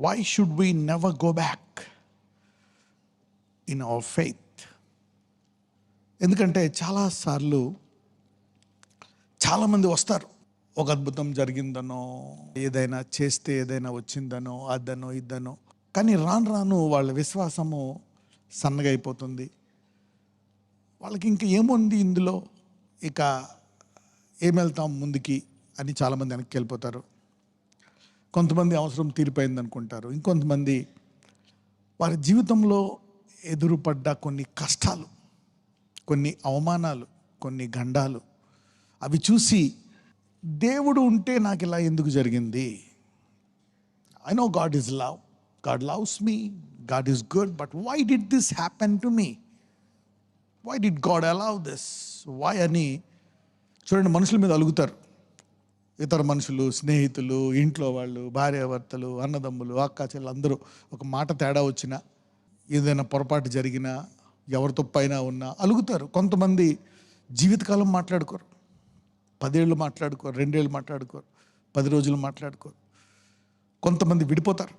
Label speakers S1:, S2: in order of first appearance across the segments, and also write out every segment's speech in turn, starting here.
S1: Why should we never go back in our faith? ఎందుకంటే చాలాసార్లు చాలామంది వస్తారు, ఒక అద్భుతం జరిగిందనో, ఏదైనా చేస్తే ఏదైనా వచ్చిందనో, అదనో ఇదనో, కానీ రాను రాను వాళ్ళ విశ్వాసము సన్నగా అయిపోతుంది. వాళ్ళకి ఇంక ఏముంది ఇందులో, ఇక ఏం వెళ్తాం ముందుకి అని చాలామంది వెనక్కి వెళ్ళిపోతారు. కొంతమంది అవసరం తీరిపోయింది అనుకుంటారు. ఇంకొంతమంది వారి జీవితంలో ఎదురుపడ్డ కొన్ని కష్టాలు, కొన్ని అవమానాలు, కొన్ని గండాలు, అవి చూసి దేవుడు ఉంటే నాకు ఇలా ఎందుకు జరిగింది? I know God is love, God loves me, God is good, but why did this happen to me? Why did God allow this? Why అని చూడండి, మనుషుల మీద అలుగుతారు. ఇతర మనుషులు, స్నేహితులు, ఇంట్లో వాళ్ళు, భార్యాభర్తలు, అన్నదమ్ములు, అక్క చెల్లెలు అందరూ ఒక మాట తేడా వచ్చినా, ఏదైనా పొరపాటు జరిగినా, ఎవరి తప్పైనా ఉన్నా అలుగుతారు. కొంతమంది జీవితకాలం మాట్లాడుకోరు, 10 ఏళ్ళు మాట్లాడుకోరు, 2 ఏళ్ళు మాట్లాడుకోరు, 10 రోజులు మాట్లాడుకోరు. కొంతమంది విడిపోతారు,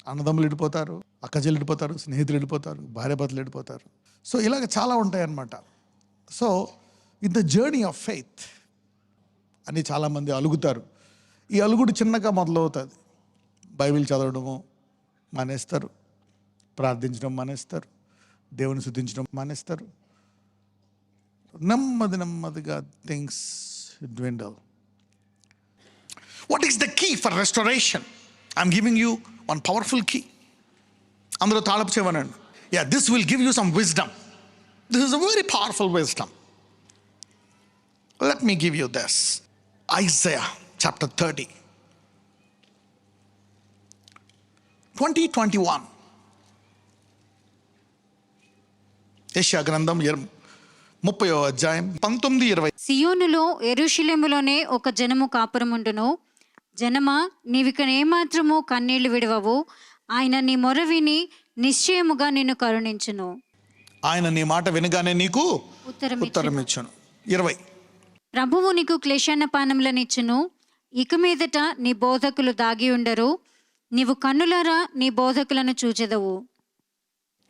S1: అన్నదమ్ములు విడిపోతారు, అక్క చెల్లెలు విడిపోతారు, స్నేహితులు విడిపోతారు, భార్యాభర్తలు విడిపోతారు. సో ఇలాగ చాలా ఉంటాయన్నమాట. So in the journey of faith అని చాలామంది అలుగుతారు. ఈ అలుగుడు చిన్నగా మొదలవుతుంది. బైబిల్ చదవడము మానేస్తారు, ప్రార్థించడం మానేస్తారు, దేవుని స్తుతించడం మానేస్తారు. నెమ్మదిగా things dwindle. What is the key for restoration? I'm giving you one powerful key. అందరూ తాళపు చెవనండి. Yeah, this will give you some wisdom. This is a very powerful wisdom. Let me give you this. Isaiah chapter 30, 20-21. యెషయా గ్రంథం 30వ అధ్యాయం 19-20.
S2: సియోనులో యెరూషలేములోనే ఒక జనము కాపురముండును. జనమా, నీవిక ఏమాత్రము కన్నీళ్లు విడవవు. ఆయన నీ మొర విని నిశ్చయముగా నిన్ను కరుణించును.
S1: ఆయన నీ మాట వినగానే నీకు ఉత్తరం ఇచ్చును. 20.
S2: ప్రభువు నీకు క్లేశాన్నపానములనిచ్చును. ఇక మీదట నీ బోధకులు దాగి ఉండరు. నీవు కన్నులారా నీ బోధకులను చూచెదవు.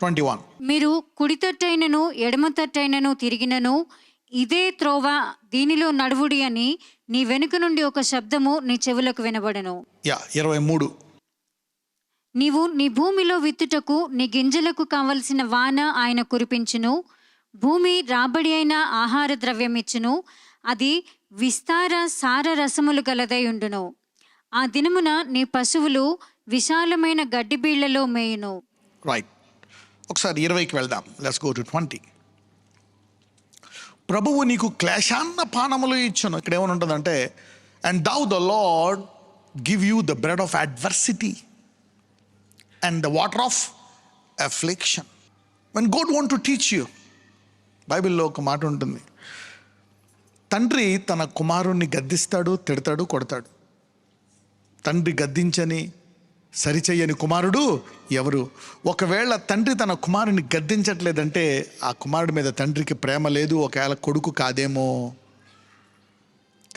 S1: 21.
S2: మీరు కుడి తట్టైనను ఎడమ తట్టైనను తిరిగినను ఇదే త్రోవ, దీనిలో నడువుడి అని నీ వెనుక నుండి ఒక శబ్దము నీ చెవులకు వినబడను.
S1: 23.
S2: నీవు నీ భూమిలో విత్తుటకు నీ గింజలకు కావలసిన వాన ఆయన కురిపించును. భూమి రాబడి అయిన ఆహార ద్రవ్యం ఇచ్చును. అది విస్తార సార రసములు గలదై ఉండును. ఆ దినమున నీ పశువులు విశాలమైన గడ్డి బీళ్లలో మేయును.
S1: రైట్, ఒకసారి 20కి వెళ్దాం. Let's go to 20. ప్రభువు నీకు క్లేశాన్న పానములు ఇచ్చును. ఇక్కడ ఏమని ఉంటుందంటే, and thou the Lord give you the bread of adversity and the water of affliction. When God want to teach you, బైబిల్లో ఒక మాట ఉంటుంది, తండ్రి తన కుమారుణ్ణి గద్దిస్తాడు, తిడతాడు, కొడతాడు. తండ్రి గద్దించని సరిచెయ్యని కుమారుడు ఎవరు? ఒకవేళ తండ్రి తన కుమారుని గద్దించట్లేదంటే ఆ కుమారుడి మీద తండ్రికి ప్రేమ లేదు, ఒకవేళ కొడుకు కాదేమో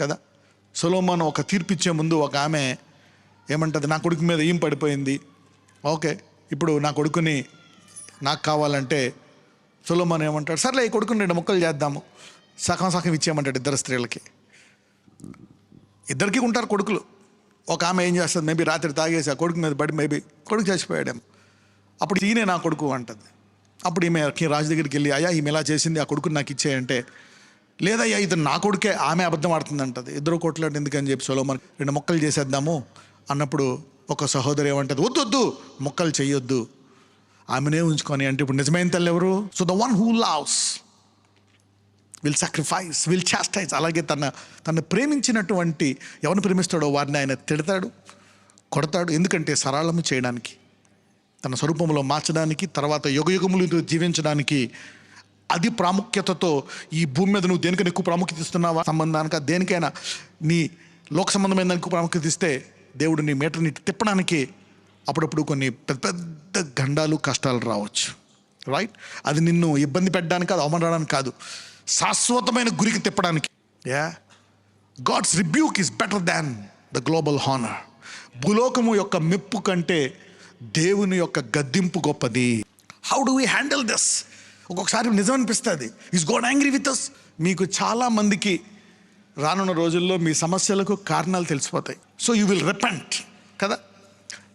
S1: కదా. సొలొమోను ఒక తీర్పిచ్చే ముందు ఒక ఆమె ఏమంటుంది, నా కొడుకు మీద ఏం పడిపోయింది, ఓకే ఇప్పుడు నా కొడుకుని నాకు కావాలంటే సొలొమోను ఏమంటాడు, సర్లే ఈ కొడుకుని 2 ముక్కలు చేద్దాము, సగం ఇచ్చేయమంటాడు ఇద్దరు స్త్రీలకి. ఇద్దరికి ఉంటారు కొడుకులు. ఒక ఆమె ఏం చేస్తుంది, మేబీ రాత్రి తాగేసి ఆ కొడుకు మీద పడి మేబీ కొడుకు చచ్చిపోయాడేమో. అప్పుడు ఈయనే నా కొడుకు అంటుంది. అప్పుడు ఈమె రాజు దగ్గరికి వెళ్ళి, అయ్యా ఈమె ఎలా చేసింది, ఆ కొడుకుని నాకు ఇచ్చేయంటే, లేదయ్యా ఇది నా కొడుకే, ఆమె అబద్ధం ఆడుతుంది అంటది. ఇద్దరు కొట్లాడు ఎందుకని చెప్పి సొలొమోను 2 ముక్కలు చేసేద్దాము అన్నప్పుడు ఒక సహోదరు ఏమంటుంది, వద్దు ముక్కలు చెయ్యొద్దు, ఆమెనే ఉంచుకొని. అంటే ఇప్పుడు నిజమైన తల్లి ఎవరు? So the one who loves will sacrifice, will chastise. అలాగే తను ప్రేమించినటువంటి ఎవరిని ప్రేమిస్తాడో వారిని ఆయన తిడతాడు, కొడతాడు. ఎందుకంటే సరళము చేయడానికి, తన స్వరూపంలో మార్చడానికి, తర్వాత యుగయుగములు జీవించడానికి. అది ప్రాముఖ్యతతో ఈ భూమి మీద నువ్వు దేనికైనా ఎక్కువ ప్రాముఖ్యత ఇస్తున్నావా, సంబంధానికి దేనికైనా నీ లోక సంబంధమైన దానికి ప్రాముఖ్యత ఇస్తే దేవుడు నీ మీటర్ని తిప్పడానికి అప్పుడప్పుడు కొన్ని పెద్ద పెద్ద గండాలు, కష్టాలు రావచ్చు. రైట్, అది నిన్ను ఇబ్బంది పెట్టడానికి, అది అవమానడానికి కాదు, శాశ్వతమైన గురికి తిప్పడానికి. God's rebuke is better than the global honour. భూలోకము యొక్క మెప్పు కంటే దేవుని యొక్క గద్దింపు గొప్పది. How do we handle this? ఒక్కొక్కసారి నిజం అనిపిస్తుంది, is God angry with us. మీకు చాలా మందికి రానున్న రోజుల్లో మీ సమస్యలకు కారణాలు తెలిసిపోతాయి. సో యూ విల్ రిపెంట్ కదా.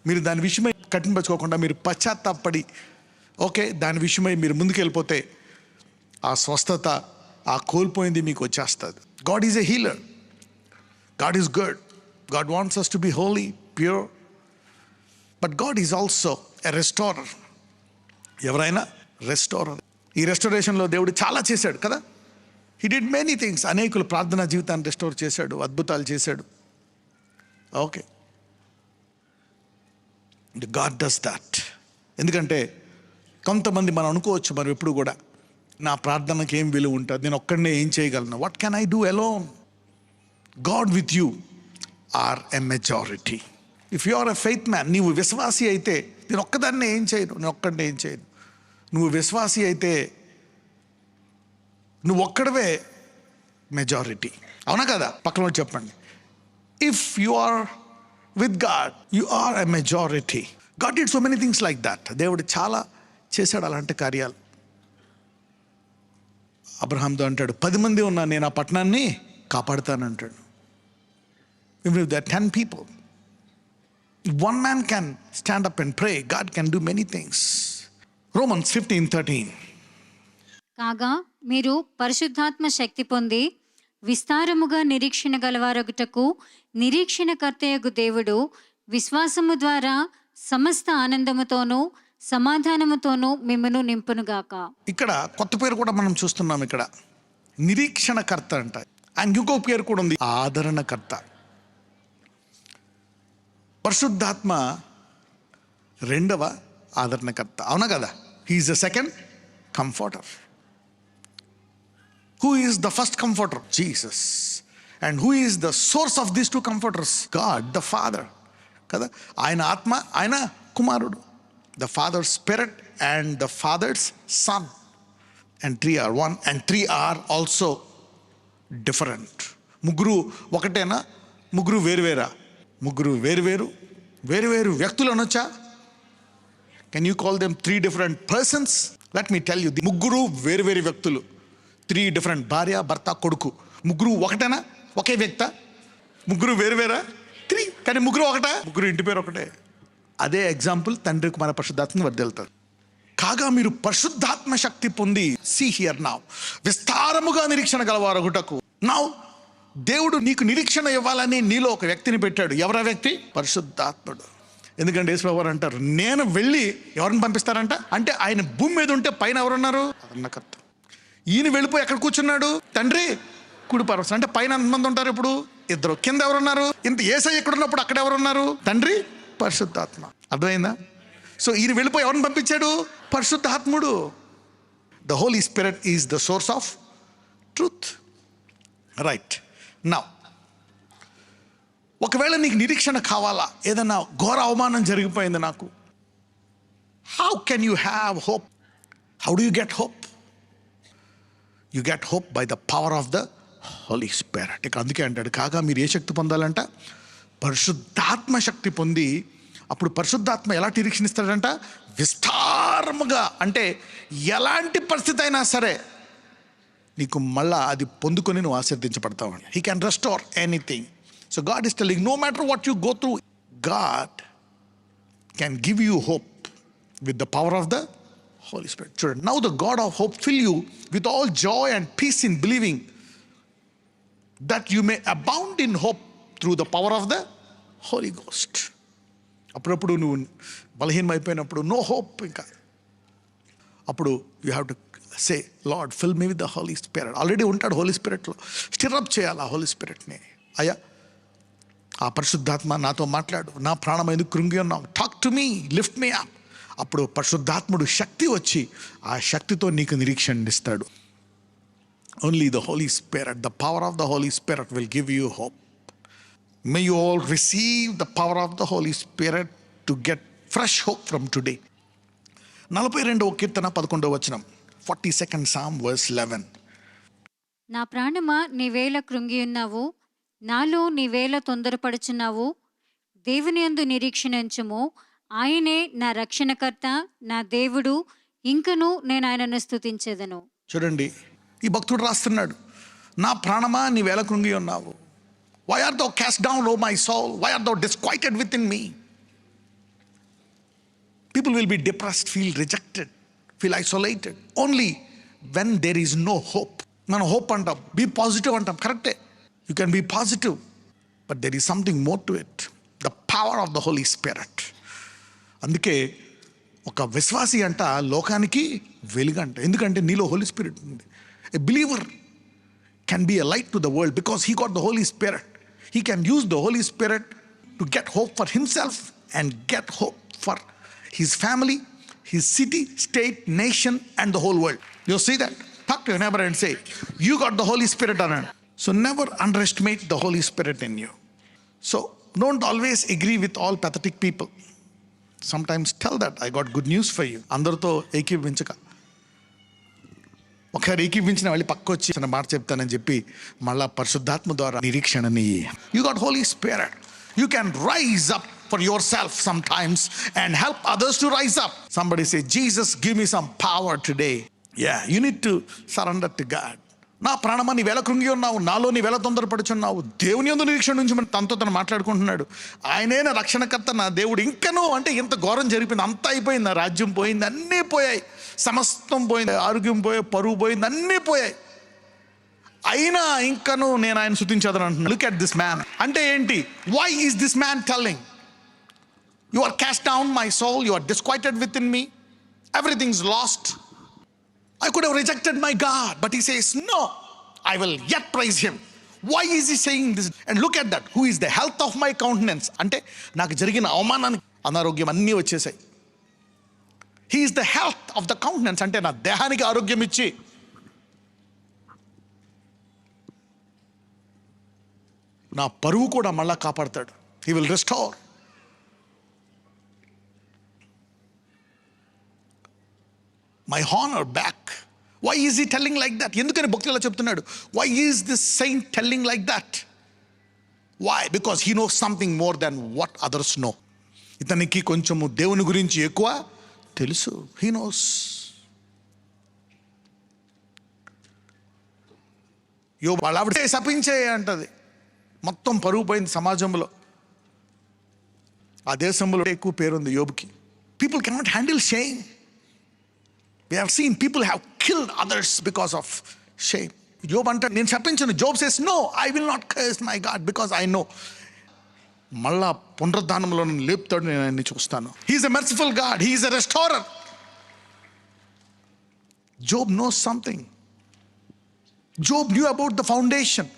S1: మీరు దాని విషయమై కఠినపరచుకోకుండా మీరు పశ్చాత్తాపడి ఓకే దాని విషయమై మీరు ముందుకు వెళ్ళిపోతే ఆ స్వస్థత, ఆ కోల్పోయింది మీకు వచ్చేస్తుంది. God is a healer. God is good. God wants us to be holy, pure. But God is also a restorer. ఎవరైనా రెస్టోరర్. ఈ రెస్టోరేషన్లో దేవుడు చాలా చేశాడు కదా. He did many things. అనేకులు ప్రార్థనా జీవితాన్ని రెస్టోర్ చేశాడు, అద్భుతాలు చేశాడు. Okay, God does that. ఎందుకంటే కొంతమంది మనం అనుకోవచ్చు, మనం ఎప్పుడు కూడా నా ప్రార్థనకి ఏం విలువ ఉంటుంది, నేను ఒక్కడనే ఏం చేయగలను, what can I do alone? God with you are a majority. If you are a faith man, నీవు విశ్వాసి అయితే నేను ఒక్కదాన్నే ఏం చేయను, నేను ఒక్కడనే ఏం చేయను. నువ్వు విశ్వాసి అయితే నువ్వు ఒక్కడవే మెజారిటీ. అవునా కదా? పక్కన చెప్పండి. If you are with God you are a majority. God did so many things like that. దేవుడు చాలా చేశాడు అలాంటి కార్యాలు. అబ్రహాంతో అంటాడు, 10 మంది ఉన్నా నేను ఆ పట్టణాన్ని కాపాడుతానంటాడు. Even if there are 10 people, if one man can stand up and pray, God can do many things. Romans 15:13.
S2: కాగా మీరు పరిశుద్ధాత్మ శక్తి పొంది విస్తారముగా నిరీక్షణ గలవారగుటకు నిరీక్షణకర్తయగు దేవుడు విశ్వాసము ద్వారా సమస్త ఆనందముతోనూ సమాధానముతోనూ మిమ్మును నింపునుగాక.
S1: ఇక్కడ కొత్త పేరు కూడా మనం చూస్తున్నాం. ఇక్కడ నిరీక్షణకర్త అంట. అండ్ ఇంకో పేరు కూడా ఉంది, ఆదరణకర్త. పరిశుద్ధాత్మ రెండవ ఆదరణకర్త. అవునా కదా? He is the second comforter. Who is the first comforter? Jesus. And who is the source of these 2 comforters? God the father కదా. ఆయన ఆత్మ, ఆయన కుమారుడు. The father spirit and the father's son. And 3 are one and 3 are also different. ముగ్గురు ఒకటేనా? ముగ్గురు వేరువేరా? ముగ్గురు వేరువేరు వ్యక్తులు అనొచ్చా? Can you call them 3 different persons? Let me tell you, ముగ్గురు వేరువేరు వ్యక్తులు. 3 different, భార్య, భర్త, కొడుకు. ముగ్గురు ఒకటేనా? ఒకే వ్యక్త? ముగ్గురు వేరువేరా? 3. కానీ ముగ్గురు ఒకటా? ముగ్గురు ఇంటి పేరు ఒకటే. అదే ఎగ్జాంపుల్ తండ్రి కుమార పరిశుద్ధాత్మని వర్ధిల్తారు. కాగా మీరు పరిశుద్ధాత్మ శక్తి పొంది, సీ హియర్ నౌ, విస్తారముగా నిరీక్షణ గలవారగుటకు. నౌ దేవుడు నీకు నిరీక్షణ ఇవ్వాలని నీలో ఒక వ్యక్తిని పెట్టాడు. ఎవరా వ్యక్తి? పరిశుద్ధాత్ముడు. ఎందుకంటే యేసుప్రభువారు అంటారు, నేను వెళ్ళి ఎవరిని పంపిస్తారంట అంటే ఆయన భూమి మీద ఉంటే పైన ఎవరున్నారు? ఆదరణకర్త. ఈయన వెళ్ళిపోయి ఎక్కడ కూర్చున్నాడు? తండ్రి కుడి పరవశం. అంటే పైన ఎంతమంది ఉంటారు? ఇప్పుడు 2. కింద ఎవరున్నారు? ఇంత యేసయ్య ఎక్కడ ఉన్నప్పుడు అక్కడ ఎవరున్నారు? తండ్రి, పరిశుద్ధాత్మ. అర్థమైందా? సో ఈయన వెళ్ళిపోయి ఎవరిని పంపించాడు? పరిశుద్ధాత్ముడు. The Holi spirit is the source of truth. Right. Now ఒకవేళ నీకు నిరీక్షణ కావాలా, ఏదైనా ఘోర అవమానం జరిగిపోయింది నాకు, how can you have hope? How do you get hope? You get hope by the power of the Holi spirit. ఇక్కడ అందుకే అంటాడు, కాగా మీరు ఏ శక్తి పొందాలంట? పరిశుద్ధాత్మ శక్తి పొంది. అప్పుడు పరిశుద్ధాత్మ ఎలా నిరీక్షణిస్తాడంట? విస్తారముగా. అంటే ఎలాంటి పరిస్థితి అయినా సరే నీకు మళ్ళా అది పొందుకొని నువ్వు ఆశీర్దించబడతావు. He can restore anything. So God is telling, no matter what you go through, God can give you hope with the power of the Holy Spirit. Children, now the God of hope fill you with all joy and peace in believing, that you may abound in hope through the power of the Holy Ghost. అప్పుడప్పుడు నువ్వు బలహీనమైపోయినప్పుడు no hope, ఇంకా అప్పుడు you have to say, lord fill me with the Holi spirit. Already ఉంటాడు holy స్పిరిట్లో. Stir up చేయాలి ఆ హోలీ స్పిరిట్ని. అయ్యా, ఆ పరిశుద్ధాత్మ నాతో మాట్లాడు, నా ప్రాణం ఎందుకు కృంగి ఉన్నావు, talk to me, lift me up. అప్పుడు పరిశుద్ధాత్ముడు శక్తి వచ్చి ఆ శక్తితో నీకు నిరీక్షణ ఇస్తాడు. Only the Holi Spirit, the power of the Holi Spirit will give you hope. May you all receive the power of the Holi Spirit to get fresh hope from today. 42వ కీర్తన 11వ వచనం, 42nd Psalm verse 11.
S2: నా ప్రాణమా నీవేళ కృంగి ఉన్నావు, నాలో నీవేళ తొందరపడుచున్నావు. దేవుని యందు నిరీక్షణ ఉంచుము. ఆయనే నా రక్షణకర్త, నా దేవుడు, ఇంకను నేను ఆయనను స్తుతించెదను.
S1: చూడండి, ఈ భక్తుడు రాస్తున్నాడు, నా ప్రాణమా నీవేళ కృంగి ఉన్నావు. Why are thou cast down O my soul, why are thou disquieted with in me. People will be depressed, feel rejected, feel isolated only when there is no hope. మనం హోప్ అంటాం, బీ పాజిటివ్ అంటాం, కరెక్టే, you can be positive, but there is something more to it, the power of the Holi Spirit. అందుకే ఒక విశ్వాసి అంట లోకానికి వెలుగంట, ఎందుకంటే నీలో హోలీ స్పిరిట్ ఉంది. A believer can be a light to the world because he got the Holy Spirit. He can use the Holy Spirit to get hope for himself and get hope for his family, his city, state, nation, and the whole world. You see that? Talk to your neighbor and say, you got the Holy Spirit on it. So never underestimate the Holy Spirit in you. So don't always agree with all pathetic people. Sometimes tell that, I got good news for you. Andartho ekivvinchaka. ఒకసారి ఏకీవించిన వెళ్ళి పక్కొచ్చి చిన్న మాట చెప్తానని చెప్పి మళ్ళా పరిశుద్ధాత్మ ద్వారా నిరీక్షణని. You got Holy Spirit, you can rise up for yourself sometimes and help others to rise up. Somebody say, Jesus give me some power today. Yeah, you need to surrender to God. నా ప్రాణమా నీ వేళ కృంగి ఉన్నావు, నాలో నీ వేళ తొందరపడుచున్నావు. దేవుని యందు నిరీక్షణ నుంచి మనం తనతో తను మాట్లాడుకుంటున్నాడు. ఆయనే నా రక్షణకర్త, నా దేవుడు. ఇంకనూ అంటే ఎంత ఘోరం జరిగిపోయింది, అంతా అయిపోయింది, నా రాజ్యం పోయింది, అన్నీ పోయాయి, సమస్తం పోయింది, ఆరోగ్యం పోయాయి, పరువు పోయింది, అన్నీ పోయాయి, అయినా ఇంకనూ నేను ఆయన స్తుతించదని అంటున్నాను. Look at this man. అంటే ఏంటి? Why is this man telling, you are cast down my soul, you are disquieted with in me, everything is lost. I could have rejected my God, but he says, no, I will yet praise him. Why is he saying this? And look at that. Who is the health of my countenance? అంటే నాకు జరిగిన అవమానానికి, అనారోగ్యం అన్నీ వచ్చేసాయి. He is the health of the countenance. అంటే నా దేహానికి ఆరోగ్యం ఇచ్చి, నా పరువు కూడా మళ్ళా కాపాడతాడు. He will restore. My honor back. Why is he telling like that? ఎందుకని భక్తులు ఇలా చెప్తున్నాడు? Why is this saint telling like that? Why? Because he knows something more than what others know. ఇతనికి కొంచెము దేవుని గురించి ఎక్కువ తెలుసు. He knows. వాళ్ళ ఆవిడ శపించే అంటది, మొత్తం పరుగు పోయింది సమాజంలో. ఆ దేశంలో ఎక్కువ పేరుంది యోబుకి. People cannot handle shame. We have seen people have killed others because of shame. Job అంటాడు, నేను శపించను. Job says, no, I will not curse my God because I know. మళ్ళా పునరుద్ధానంలో నన్ను లేపుతాడు, నేను ఆయన్ని చూస్తాను. He is a merciful God. He is a restorer. Job knows something. Job knew about the foundation.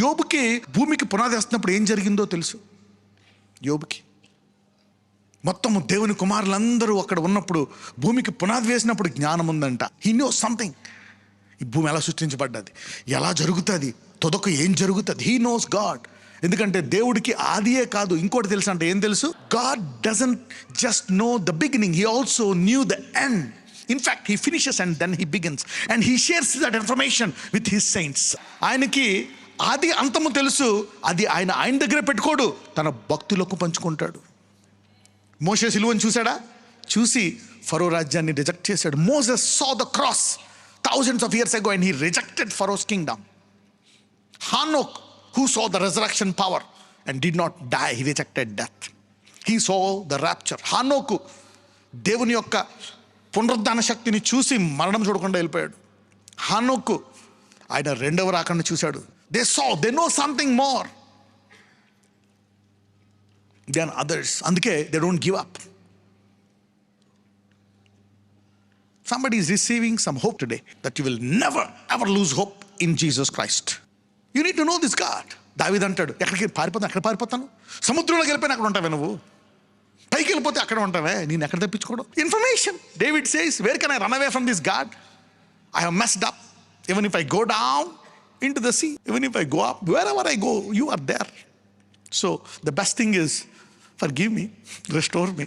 S1: యోబుకి భూమికి పునాది వేస్తున్నప్పుడు ఏం జరిగిందో తెలుసు. యోబుకి మొత్తము దేవుని కుమారులందరూ అక్కడ ఉన్నప్పుడు భూమికి పునాది వేసినప్పుడు జ్ఞానం ఉందంట. He knows something. ఈ భూమి ఎలా సృష్టించబడ్డది, ఎలా జరుగుతుంది, తొదకు ఏం జరుగుతుంది. He knows God. ఎందుకంటే దేవుడికి ఆదియే కాదు, ఇంకోటి తెలుసు. అంటే ఏం తెలుసు? God doesn't just know the beginning, he also new the end. In fact, he finishes and then he begins. And he shares that information with his saints. ఆయనకి ఆది అంతము తెలుసు. అది ఆయన దగ్గర పెట్టుకోడు, తన భక్తులకు పంచుకుంటాడు. మోషే సిలువను చూశాడా? చూసి ఫరో రాజ్యాన్ని రిజెక్ట్ చేశాడు. Moses saw the cross thousands of years ago and he rejected Pharaoh's kingdom. Hanok, who saw the resurrection power and did not die, he rejected death. He saw the rapture. హానోకు దేవుని యొక్క పునరుద్ధాన శక్తిని చూసి మరణం చూడకుండా వెళ్ళిపోయాడు. హానోకు ఆయన రెండవ రాకడను చూశాడు. they know something more than others. అందుకే they don't give up. Somebody is receiving some hope today that you will never ever lose hope in Jesus Christ. You need to know this God. దావీదు అంటాడు, ఎక్కడికి పారిపోతాను, ఎక్కడ పారిపోతాను? సముద్రంలోకి వెళ్ళిపోయినా అక్కడ ఉంటావే నువ్వు, పైకి వెళ్ళిపోతే అక్కడ ఉంటావే, నేను ఎక్కడ తప్పించుకోవడం? Information. David says, where can I run away from this God? I have messed up. Even if I go down into the sea, even if I go up, wherever I go, you are there. So the best thing is, forgive me, restore me,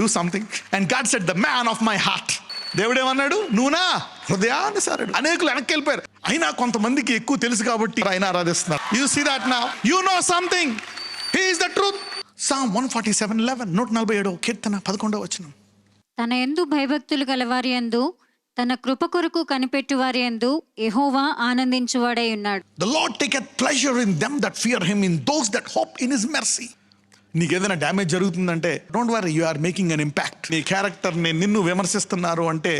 S1: do something. And God said, the man of my heart. దేవుడు ఏమన్నాడు? నువ్వు నా హృదయానుసారుడు. అనేకులు వెనక్కి వెళ్ళిపోయారు, అయినా కొంతమందికి ఎక్కువ తెలుసు కాబట్టి ఆయన ఆరాధిస్తున్నారు. You see that now, you know something. He is the truth. Psalm 147:11, 147 కీర్తన 11వ వచనం.
S2: తన యందు భయభక్తులు గలవారి యందు తన కృప కొరకు కనిపెట్టు వారి యందు యెహోవా ఆనందించువాడై ఉన్నాడు.
S1: The Lord taketh pleasure in them that fear him, in those that hope in his mercy. నీకు ఏదైనా డ్యామేజ్ జరుగుతుందంటే don't worry, you are making an impact. నీ క్యారెక్టర్ని నిన్ను విమర్శిస్తున్నారు అంటే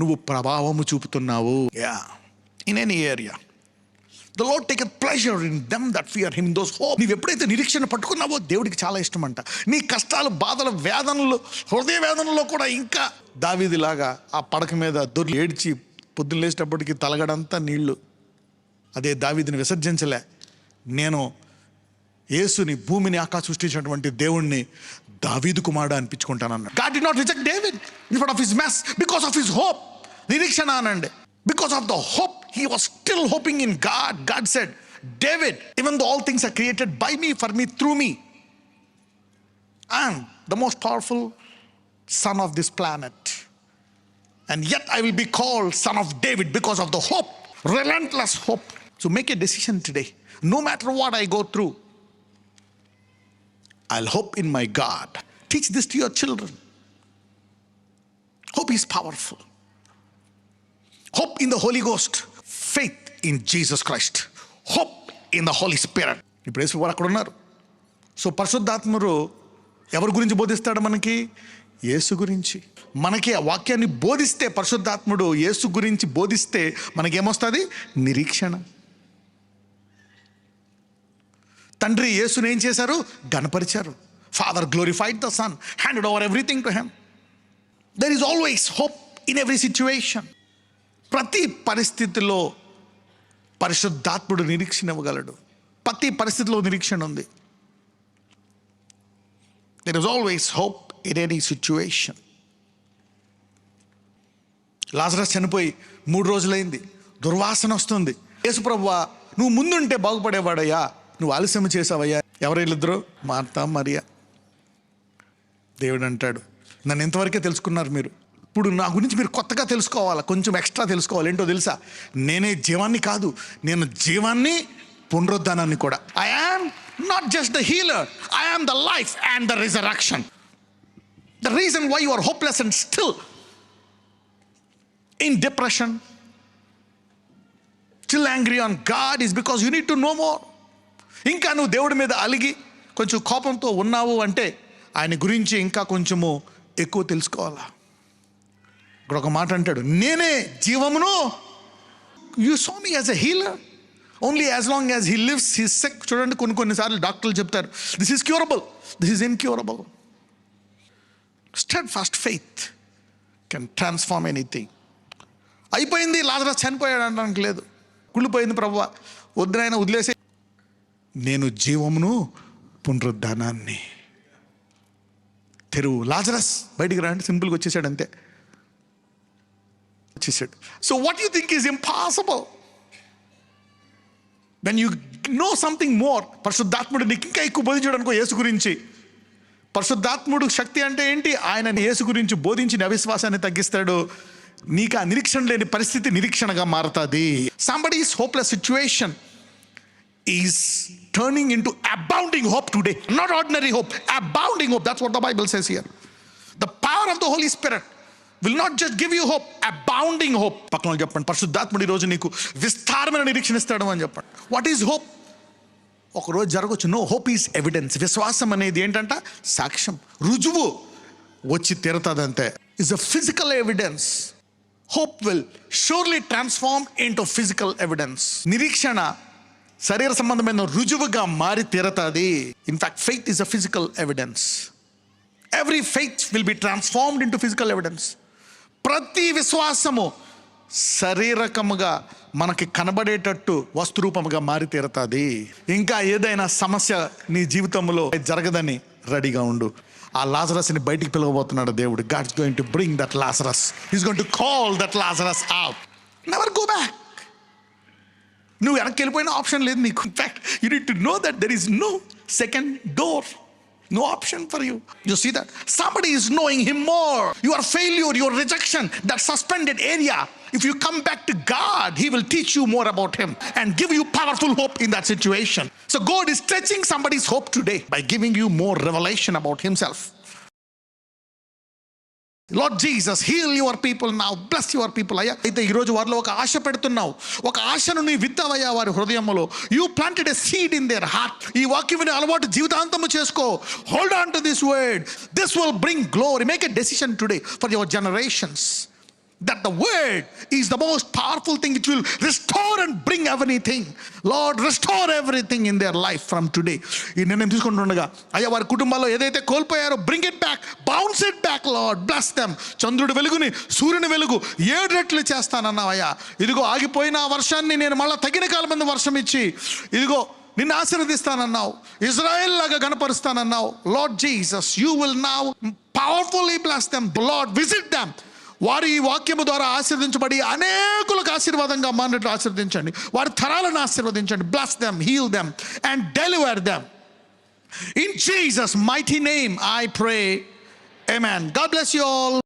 S1: నువ్వు ప్రభావము చూపుతున్నావు. In any area. The Lord taketh pleasure in them that fear him, in those hope. నీవు ఎప్పుడైతే నిరీక్షణ పట్టుకున్నావో దేవుడికి చాలా ఇష్టం అంట. నీ కష్టాలు, బాధలు, వేదనలు, హృదయ వేదనలో కూడా ఇంకా దావీదులాగా ఆ పడక మీద దొర్లి ఏడ్చి పొద్దున్న లేచేటప్పటికి తలగడంతా నీళ్లు. అదే దావీదుని విసర్జించలే. నేను యేసుని, భూమిని ఆకాశ సృష్టించినటువంటి దేవుణ్ణి దావీదు కుమారుడు అనిపించుకుంటానన్నాడు. God did not reject David in front of his mess because of his hope. నిరీక్షణ అనండి. Because of the hope, he was still hoping in God. God said, David, even though all things are created by me, for me, through me, I am the most powerful son of this planet. And yet I will be called son of David because of the hope, relentless hope. So make a decision today. No matter what I go through, I'll hope in my God. Teach this to your children. Hope is powerful. Hope in the Holy Ghost. Faith in Jesus Christ. Hope in the Holy Spirit. ఇప్పుడు యేసు వారు అక్కడ ఉన్నారు. So పరిశుద్ధాత్ముడు ఎవరి గురించి బోధిస్తాడు? మనకి యేసు గురించి. మనకి ఆ వాక్యాన్ని బోధిస్తే, పరిశుద్ధాత్ముడు యేసు గురించి బోధిస్తే మనకేమొస్తుంది? నిరీక్షణ. తండ్రి యేసుని ఏం చేశారు? గణపరిచారు. Father glorified the Son, handed over everything to him. There is always hope in every situation. ప్రతి పరిస్థితిలో పరిశుద్ధాత్ముడు నిరీక్షణ ఇవ్వగలడు. ప్రతి పరిస్థితిలో నిరీక్షణ ఉంది. There is always hope in any situation. Lazarus చనిపోయి 3 రోజులైంది, దుర్వాసన వస్తుంది. యేసు ప్రభువా, నువ్వు ముందుంటే బాగుపడేవాడయ్యా, నువ్వు ఆలస్యం చేసావయ్యా. ఎవరు వీళ్ళిద్దరు? మార్తా, మరియా. దేవుడు అంటాడు, నన్ను ఎంతవరకే తెలుసుకున్నారు మీరు, ఇప్పుడు నా గురించి మీరు కొత్తగా తెలుసుకోవాలా, కొంచెం ఎక్స్ట్రా తెలుసుకోవాలి. ఏంటో తెలుసా? నేనే జీవాన్ని కాదు, నేను జీవాన్ని, పునరుద్ధానాన్ని కూడా. I am not just the healer, I am the life and the resurrection. The reason why you are hopeless and still in depression, still angry on God, is because you need to know more. ఇంకా నువ్వు దేవుడి మీద అలిగి కొంచెం కోపంతో ఉన్నావు అంటే ఆయన గురించి ఇంకా కొంచెము ఎక్కువ తెలుసుకోవాలా. ఇక్కడ ఒక మాట అంటాడు, నేనే జీవమును. You saw me as a healer, only as long as he lives he's sick. చూడండి, కొన్నిసార్లు డాక్టర్లు చెప్తారు, this is curable, this is incurable. Steadfast faith can transform anything. అయిపోయింది, లాజరస్ చనిపోయాడు అనడానికి లేదు. కుళ్ళిపోయింది ప్రభువా, వద్దునైనా వదిలేసే. నేను జీవమును, పునరుద్ధానాన్ని. తెరువు, లాజరస్ బయటికి రండి, సింపుల్గా వచ్చేసాడు, అంతే వచ్చేసాడు. So what you think is impossible? When you know something more, పరిశుద్ధాత్ముడు నీకు ఇంకా ఎక్కువ బోధించడానికి యేసు గురించి. పరిశుద్ధాత్ముడు శక్తి అంటే ఏంటి? ఆయన యేసు గురించి బోధించిన అవిశ్వాసాన్ని తగ్గిస్తాడు. నీకు ఆ నిరీక్షణ లేని పరిస్థితి నిరీక్షణగా మారుతుంది. Somebody is hopeless situation is turning into abounding hope today. Not ordinary hope, abounding hope. That's what the Bible says here. The power of the Holy Spirit will not just give you hope, abounding hope. పక్కన చెప్పండి, పరిశుద్ధాత్ముడు ఈరోజు నీకు విస్తారమైన నిరీక్షణ ఇస్తాడు అని చెప్పండి. What is hope? ఒకరోజు జరగవచ్చు. No, hope is evidence. విశ్వాసం అనేది ఏంటంట? సాక్ష్యం, రుజువు, వచ్చి తీరుతుంది అంతే. Is a physical evidence. Hope will surely transform into physical evidence. నిరీక్షణ శరీర సంబంధమైన రుజువుగా మారి తీరతాది. In fact faith is a physical evidence. Every faith will be transformed into physical evidence. ప్రతి విశ్వాసము శారీరకముగా మనకి కనబడేటట్టు వస్తురూపముగా మారి తీరతాది. ఇంకా ఏదైనా సమస్య నీ జీవితంలో జరగదని రెడీగా ఉండు. ఆ లాజరస్ని బయటికి పిలవబోతున్నాడు దేవుడు. God's going to bring that Lazarus. He's going to call that Lazarus out. Never go back. నువ్వు వెనక్కి వెళ్ళిపోయిన ఆప్షన్ లేదు నీకు. In fact you need to know that there is no second door, no option for you. You see that somebody is knowing him more. Your failure, your rejection, that suspended area
S3: If you come back to God, He will teach you more about Him and give you powerful hope in that situation. So God is stretching somebody's hope today by giving you more revelation about Himself. Lord Jesus, heal your people now, bless your people. అయ్యా అయితే ఈరోజు వారిలో ఒక ఆశ పెడుతున్నావు, ఒక ఆశను నీ విత్తవయ్యా వారి హృదయంలో. You planted a seed in their heart. ఈ వాక్యం అలవాటు జీవితాంతము చేసుకో. Hold on to this word. This will bring glory. Make a decision today for your generations that the word is the most powerful thing. It will restore and bring everything. Lord, restore everything in their life from today. ఈ నిర్ణయం తీసుకుంటుండగా అయ్యా వారి కుటుంబాల్లో ఏదైతే కోల్పోయారో bring it back, bounce it back, Lord, bless them. చంద్రుడి వెలుగుని, సూర్యుని వెలుగు 7 రెట్లు చేస్తానన్నావు అయ్యా. ఇదిగో ఆగిపోయిన ఆ వర్షాన్ని నేను మళ్ళీ తగిన కాలం మీద వర్షం ఇచ్చి ఇదిగో నిన్ను ఆశీర్వదిస్తానన్నావు, ఇజ్రాయెల్ లాగా గణపరుస్తానన్నావు. Lord Jesus, you will now powerfully bless them. Lord, visit them. వారు ఈ వాక్యము ద్వారా ఆశీర్వదించబడి అనేకులకు ఆశీర్వాదంగా మారినట్లు ఆశీర్వదించండి. వారి తరాలను ఆశీర్వదించండి. Bless them, heal them and deliver them. In Jesus mighty name I pray. Amen. God bless you all.